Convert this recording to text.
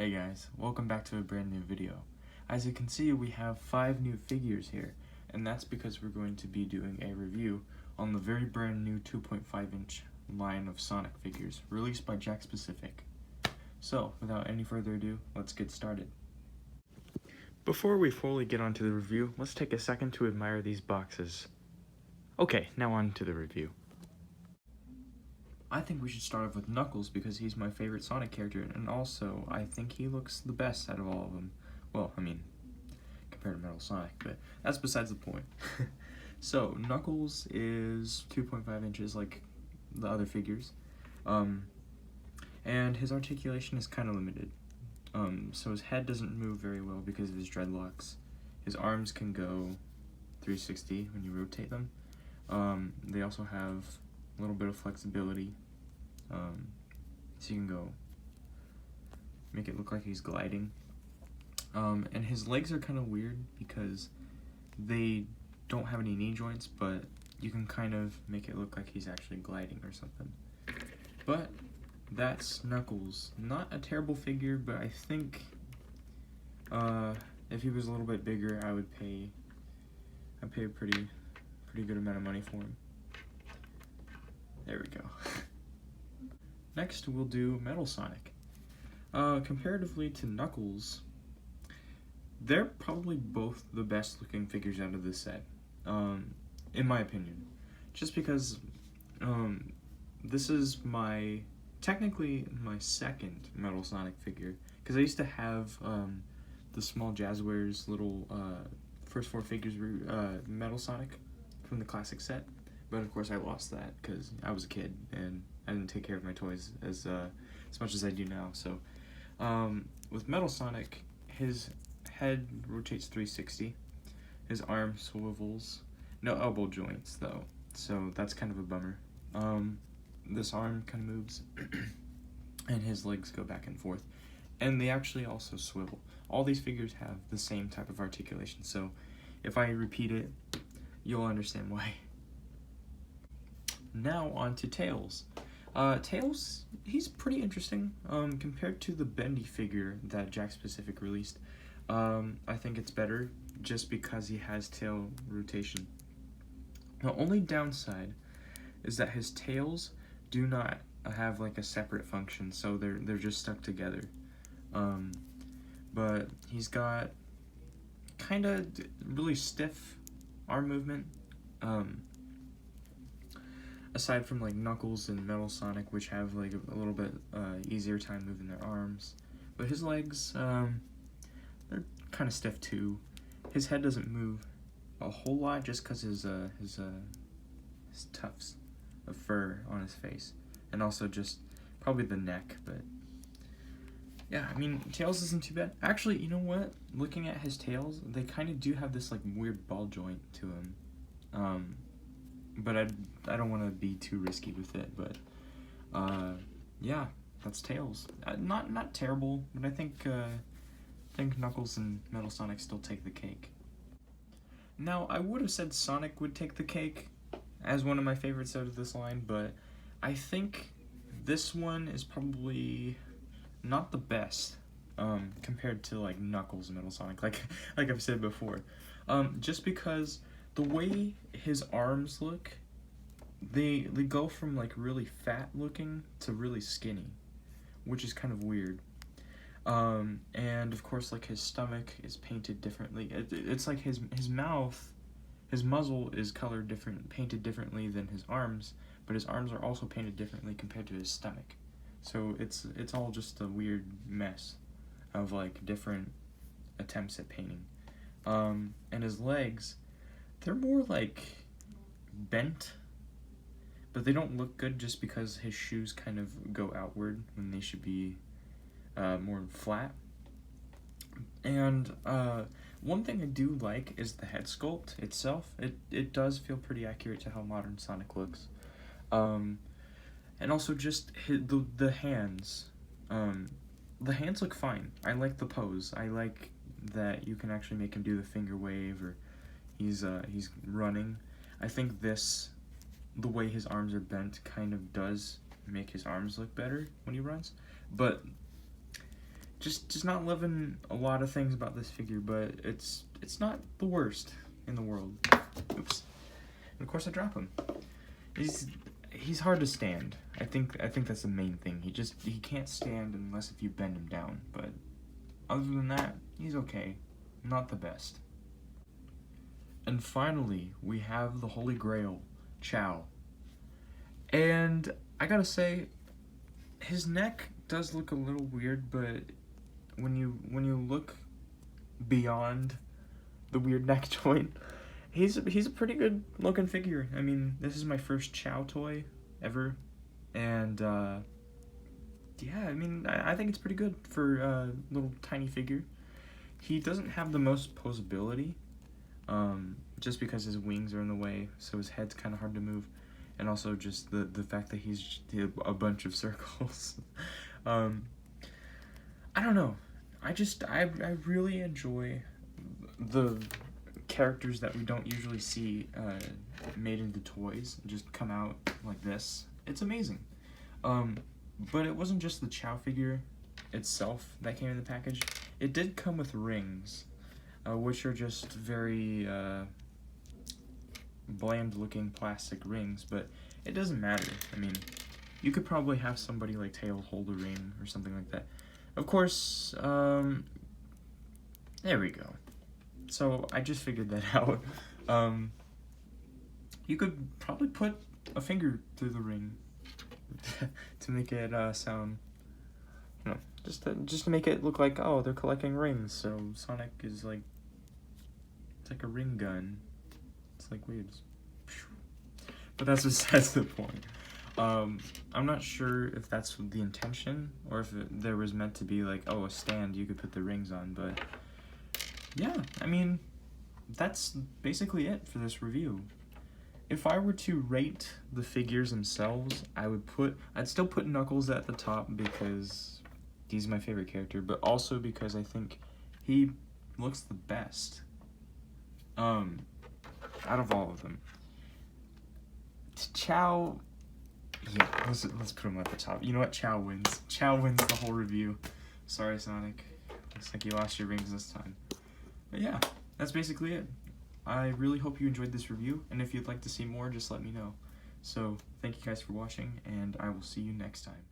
Hey guys, welcome back to a brand new video. As you can see, we have 5 new figures here, and that's because we're going to be doing a review on the very brand new 2.5-inch line of Sonic figures released by Jakks Pacific. So, without any further ado, let's get started. Before we fully get onto the review, let's take a second to admire these boxes. Okay, now on to the review. I think we should start off with Knuckles because he's my favorite Sonic character, and also I think he looks the best out of all of them. Well, I mean, compared to Metal Sonic, but that's besides the point. So, Knuckles is 2.5 inches like the other figures, and his articulation is kind of limited. So his head doesn't move very well because of his dreadlocks. His arms can go 360 when you rotate them. They also have a little bit of flexibility, so you can go make it look like he's gliding. And his legs are kind of weird because they don't have any knee joints, but you can kind of make it look like he's actually gliding or something. But that's Knuckles. Not a terrible figure, but I think if he was a little bit bigger, I'd pay a pretty good amount of money for him. There we go. Next, we'll do Metal Sonic. Comparatively to Knuckles, they're probably both the best looking figures out of this set, in my opinion. Just because this is technically my second Metal Sonic figure, because I used to have the small Jazzwares little first 4 figures were Metal Sonic from the classic set. But of course I lost that because I was a kid and I didn't take care of my toys as much as I do now. So with Metal Sonic, his head rotates 360, his arm swivels, no elbow joints though, so that's kind of a bummer. This arm kind of moves and his legs go back and forth, and they actually also swivel. All these figures have the same type of articulation, so if I repeat it, you'll understand why. Now on to Tails. Tails, he's pretty interesting compared to the bendy figure that Jakks Pacific released. I think it's better just because he has tail rotation. The only downside is that his tails do not have like a separate function, so they're just stuck together. But he's got kind of really stiff arm movement. Aside from like Knuckles and Metal Sonic, which have like a little bit easier time moving their arms, but his legs, they're kind of stiff too. His head doesn't move a whole lot just because his tufts of fur on his face, and also just probably the neck. But yeah, I mean, Tails isn't too bad. Actually, you know what? Looking at his tails, they kind of do have this like weird ball joint to him. But I don't want to be too risky with it, but yeah, that's Tails. Not terrible, but I think Knuckles and Metal Sonic still take the cake. Now, I would have said Sonic would take the cake as one of my favorites out of this line, but I think this one is probably not the best compared to like Knuckles and Metal Sonic, like I've said before, just because the way his arms look, they go from like really fat looking to really skinny, which is kind of weird. And of course, like his stomach is painted differently. It's like his mouth, his muzzle is painted differently than his arms, but his arms are also painted differently compared to his stomach. So it's all just a weird mess of like different attempts at painting. And his legs, they're more like bent, but they don't look good just because his shoes kind of go outward when they should be more flat. And one thing I do like is the head sculpt itself. It does feel pretty accurate to how modern Sonic looks. And also just the hands. The hands look fine. I like the pose. I like that you can actually make him do the finger wave, or he's running. I think the way his arms are bent kind of does make his arms look better when he runs, but just not loving a lot of things about this figure, but it's not the worst in the world. Oops. And of course I drop him. He's hard to stand. I think that's the main thing. He can't stand unless if you bend him down, but other than that, he's okay. Not the best. And finally, we have the Holy Grail, Chow. And I gotta say, his neck does look a little weird, but when you look beyond the weird neck joint, he's a pretty good looking figure. I mean, this is my first Chow toy ever, and yeah, I mean, I think it's pretty good for a little tiny figure. He doesn't have the most posability, just because his wings are in the way, so his head's kind of hard to move, and also just the fact that he's a bunch of circles. I don't know. I really enjoy the characters that we don't usually see made into toys just come out like this. It's amazing. But it wasn't just the Chow figure itself that came in the package. It did come with rings, which are just very bland looking plastic rings, but it doesn't matter. I mean, you could probably have somebody like Tail hold a ring or something like that. Of course, there we go. So I just figured that out. You could probably put a finger through the ring to make it sound, you know, just to make it look like, oh, they're collecting rings. So Sonic is like, it's like a ring gun. It's like waves. But that's besides the point. I'm not sure if that's the intention or if there was meant to be like, oh, a stand you could put the rings on, but yeah, I mean, that's basically it for this review. If I were to rate the figures themselves, I'd still put Knuckles at the top because he's my favorite character, but also because I think he looks the best out of all of them. Chow, yeah, let's put him at the top. You know what? Chow wins. Chow wins the whole review. Sorry, Sonic. Looks like you lost your rings this time. But yeah, that's basically it. I really hope you enjoyed this review, and if you'd like to see more, just let me know. So, thank you guys for watching, and I will see you next time.